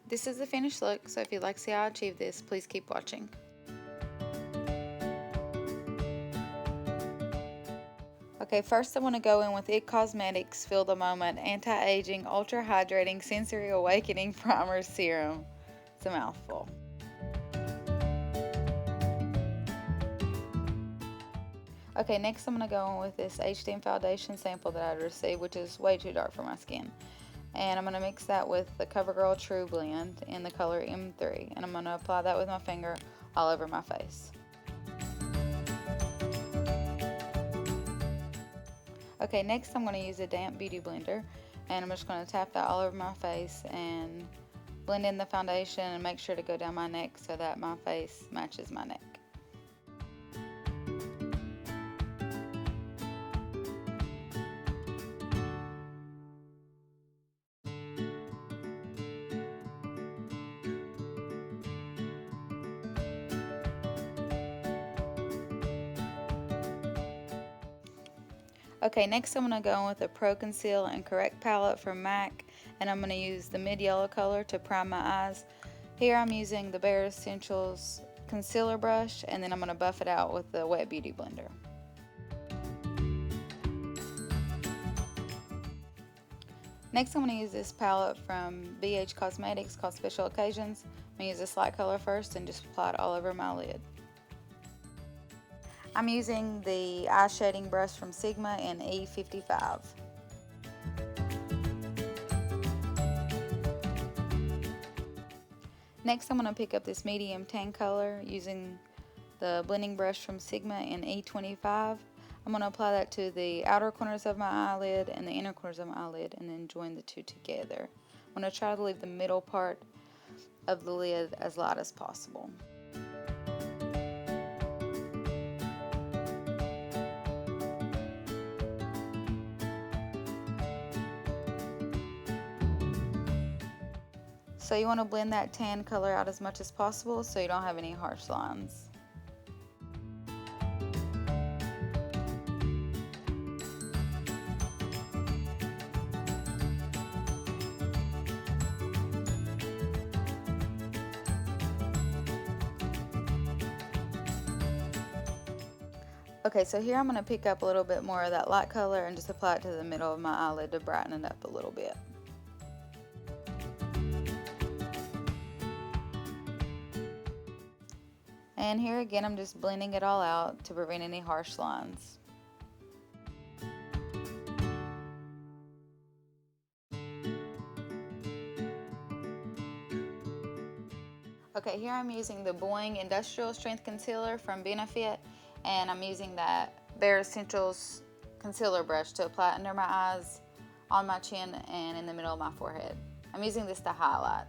This is the finished look, so if you'd like to see how I achieve this, please keep watching. Okay, first I want to go in with IT Cosmetics Feel the Moment Anti-Aging Ultra Hydrating Sensory Awakening Primer Serum. It's a mouthful. Okay, next I'm going to go in with this HDM foundation sample that I received, which is way too dark for my skin. And I'm going to mix that with the CoverGirl True Blend in the color M3. And I'm going to apply that with my finger all over my face. Okay, next I'm going to use a damp beauty blender. And I'm just going to tap that all over my face and blend in the foundation and make sure to go down my neck so that my face matches my neck. Okay, next I'm going to go in with a Pro Conceal and Correct palette from MAC, and I'm going to use the mid yellow color to prime my eyes. Here I'm using the Bare Essentials concealer brush, and then I'm going to buff it out with the wet beauty blender. Next I'm going to use this palette from BH Cosmetics called Special Occasions. I'm going to use this light color first and just apply it all over my lid. I'm using the eye shading brush from Sigma in E55. Next I'm going to pick up this medium tan color using the blending brush from Sigma in E25. I'm going to apply that to the outer corners of my eyelid and the inner corners of my eyelid and then join the two together. I'm going to try to leave the middle part of the lid as light as possible. So you want to blend that tan color out as much as possible so you don't have any harsh lines. Okay, so here I'm going to pick up a little bit more of that light color and just apply it to the middle of my eyelid to brighten it up a little bit. And here again I'm just blending it all out to prevent any harsh lines. Okay, here I'm using the Boing Industrial Strength Concealer from Benefit, and I'm using that Bare Essentials concealer brush to apply it under my eyes, on my chin, and in the middle of my forehead. I'm using this to highlight.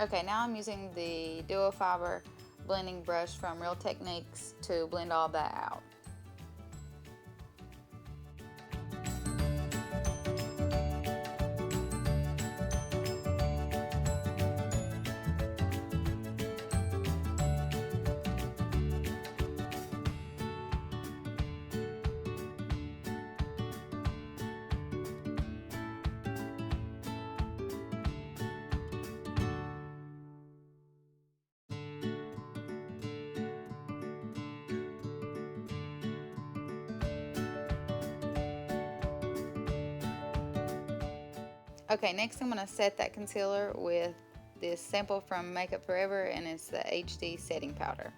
Okay, now I'm using the Duo Fiber blending brush from Real Techniques to blend all that out. Okay, next I'm going to set that concealer with this sample from Makeup Forever, and it's the HD setting powder.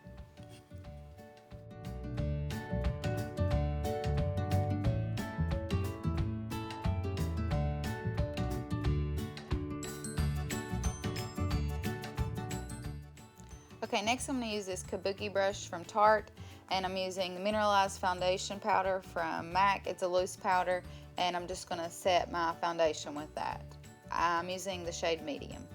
Okay, next I'm going to use this Kabuki brush from Tarte, and I'm using the Mineralized Foundation Powder from MAC. It's a loose powder, and I'm just going to set my foundation with that. I'm using the shade Medium.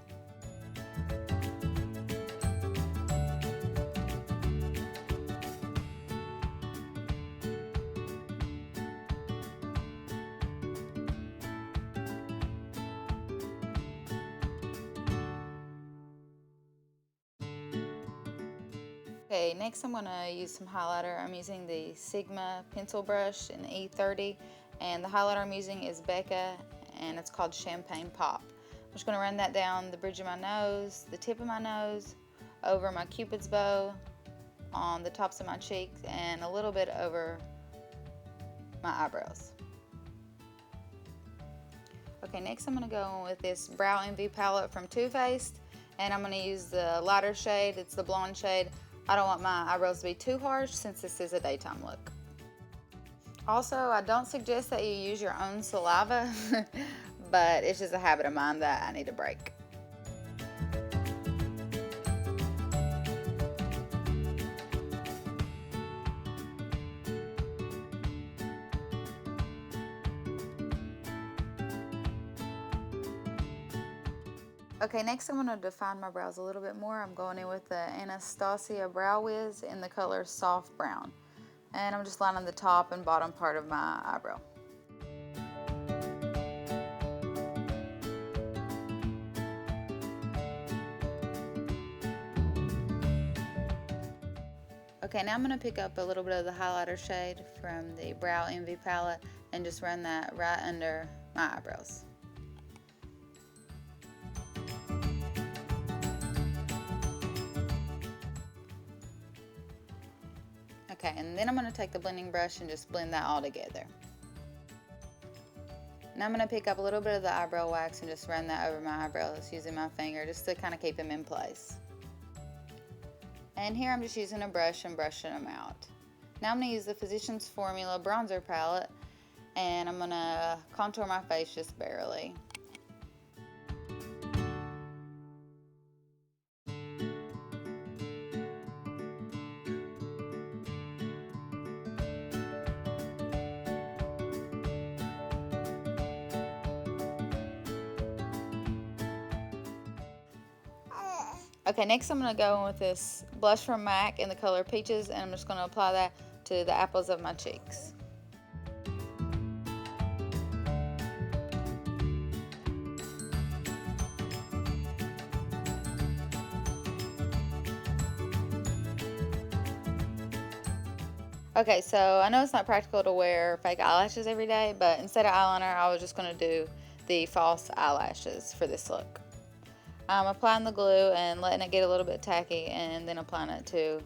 Okay, next I'm going to use some highlighter. I'm using the Sigma pencil brush in E30, and the highlighter I'm using is Becca, and it's called Champagne Pop. I'm just going to run that down the bridge of my nose, the tip of my nose, over my Cupid's bow, on the tops of my cheeks, and a little bit over my eyebrows. Okay, next I'm going to go with this Brow Envy palette from Too Faced, and I'm going to use the lighter shade. It's the blonde shade. I don't want my eyebrows to be too harsh since this is a daytime look. Also, I don't suggest that you use your own saliva, but it's just a habit of mine that I need to break. Okay, next I'm going to define my brows a little bit more. I'm going in with the Anastasia Brow Wiz in the color Soft Brown. And I'm just lining the top and bottom part of my eyebrow. Okay, now I'm going to pick up a little bit of the highlighter shade from the Brow Envy palette and just run that right under my eyebrows. Okay, and then I'm going to take the blending brush and just blend that all together. Now I'm going to pick up a little bit of the eyebrow wax and just run that over my eyebrows using my finger just to kind of keep them in place. And here I'm just using a brush and brushing them out. Now I'm going to use the Physicians Formula bronzer palette, and I'm going to contour my face just barely. Okay, next I'm going to go in with this blush from MAC in the color Peaches, and I'm just going to apply that to the apples of my cheeks. Okay, so I know it's not practical to wear fake eyelashes every day, but instead of eyeliner, I was just going to do the false eyelashes for this look. I'm applying the glue and letting it get a little bit tacky, and then applying it to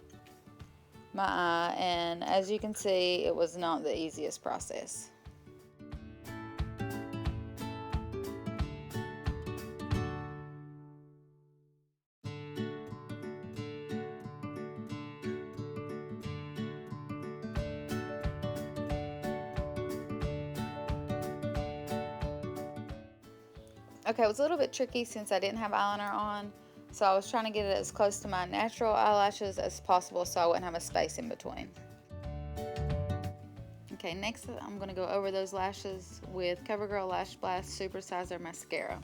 my eye, and as you can see, it was not the easiest process. Okay, it was a little bit tricky since I didn't have eyeliner on, so I was trying to get it as close to my natural eyelashes as possible so I wouldn't have a space in between. Okay, next I'm going to go over those lashes with CoverGirl Lash Blast Supersizer Mascara.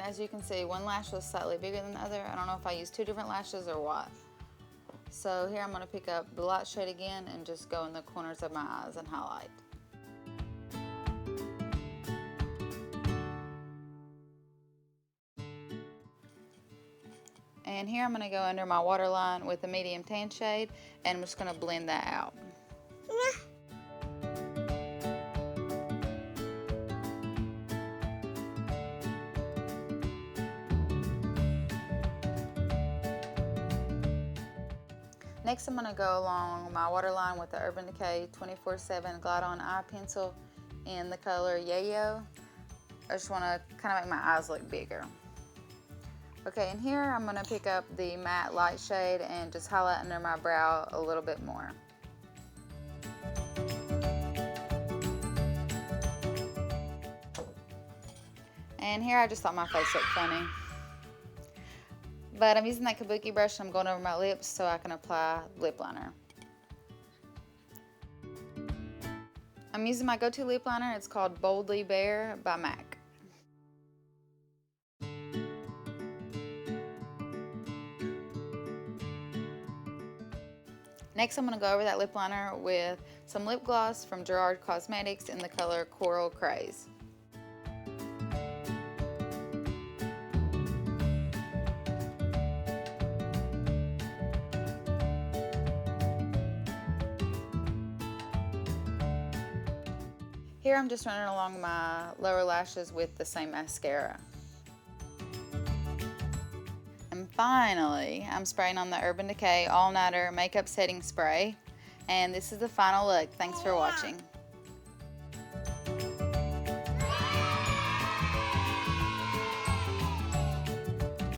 As you can see, one lash was slightly bigger than the other. I don't know if I used two different lashes or what. So here I'm going to pick up the light shade again and just go in the corners of my eyes and highlight. And here I'm going to go under my waterline with a medium tan shade, and I'm just going to blend that out. Next, I'm going to go along my waterline with the Urban Decay 24/7 Glide On Eye Pencil in the color Yayo. I just want to kind of make my eyes look bigger. Okay, and here I'm going to pick up the matte light shade and just highlight under my brow a little bit more. And here I just thought my face looked funny. But I'm using that kabuki brush and I'm going over my lips so I can apply lip liner. I'm using my go-to lip liner. It's called Boldly Bare by MAC. Next, I'm going to go over that lip liner with some lip gloss from Gerard Cosmetics in the color Coral Craze. Here I'm just running along my lower lashes with the same mascara. And finally, I'm spraying on the Urban Decay All Nighter Makeup Setting Spray. And this is the final look. Thanks for watching.